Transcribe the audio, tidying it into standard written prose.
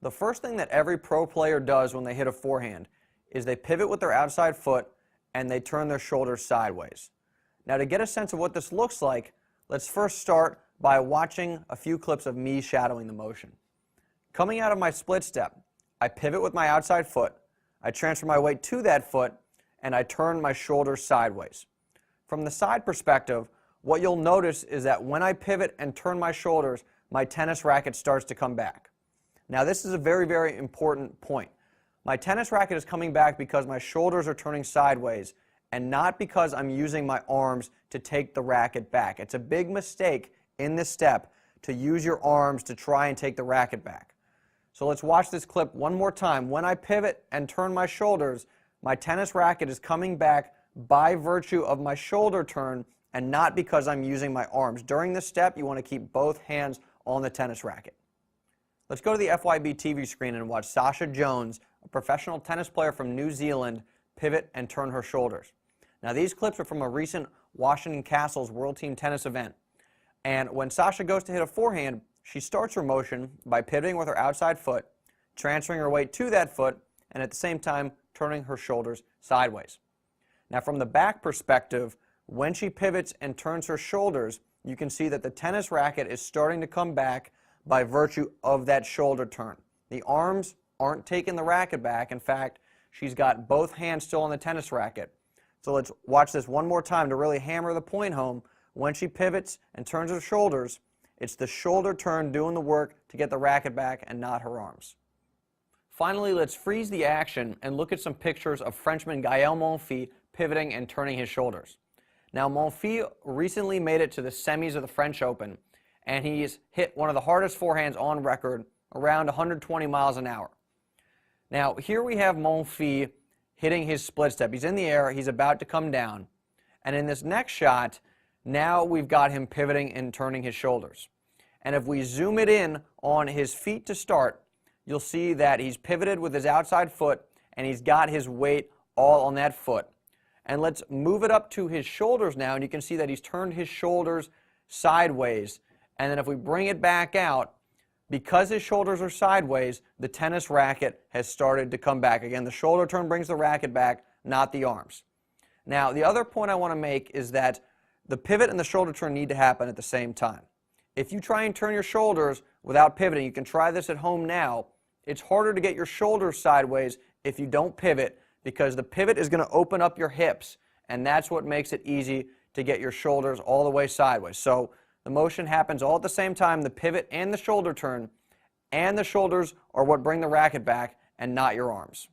The first thing that every pro player does when they hit a forehand is they pivot with their outside foot and they turn their shoulders sideways. Now, to get a sense of what this looks like, let's first start by watching a few clips of me shadowing the motion. Coming out of my split step, I pivot with my outside foot, I transfer my weight to that foot, and I turn my shoulders sideways. From the side perspective, what you'll notice is that when I pivot and turn my shoulders, my tennis racket starts to come back. Now, this is a very, very important point. My tennis racket is coming back because my shoulders are turning sideways and not because I'm using my arms to take the racket back. It's a big mistake in this step to use your arms to try and take the racket back. So let's watch this clip one more time. When I pivot and turn my shoulders, my tennis racket is coming back by virtue of my shoulder turn and not because I'm using my arms. During this step, you want to keep both hands on the tennis racket. Let's go to the FYB TV screen and watch Sasha Jones, a professional tennis player from New Zealand, pivot and turn her shoulders. Now, these clips are from a recent Washington Castles World Team Tennis event. And when Sasha goes to hit a forehand, she starts her motion by pivoting with her outside foot, transferring her weight to that foot, and at the same time turning her shoulders sideways. Now, from the back perspective, when she pivots and turns her shoulders, you can see that the tennis racket is starting to come back by virtue of that shoulder turn. The arms aren't taking the racket back. In fact, she's got both hands still on the tennis racket. So let's watch this one more time to really hammer the point home. When she pivots and turns her shoulders, it's the shoulder turn doing the work to get the racket back and not her arms. Finally, let's freeze the action and look at some pictures of Frenchman Gael Monfils pivoting and turning his shoulders. Now, Monfils recently made it to the semis of the French Open, and he's hit one of the hardest forehands on record, around 120 miles an hour. Now, here we have Monfils hitting his split step. He's in the air, he's about to come down, and in this next shot, now we've got him pivoting and turning his shoulders. And if we zoom it in on his feet to start, you'll see that he's pivoted with his outside foot, and he's got his weight all on that foot. And let's move it up to his shoulders now, and you can see that he's turned his shoulders sideways. And then if we bring it back out, because his shoulders are sideways, the tennis racket has started to come back. Again, the shoulder turn brings the racket back, not the arms. Now, the other point I want to make is that the pivot and the shoulder turn need to happen at the same time. If you try and turn your shoulders without pivoting, you can try this at home now, it's harder to get your shoulders sideways if you don't pivot, because the pivot is going to open up your hips, and that's what makes it easy to get your shoulders all the way sideways. So the motion happens all at the same time, the pivot and the shoulder turn, and the shoulders are what bring the racket back and not your arms.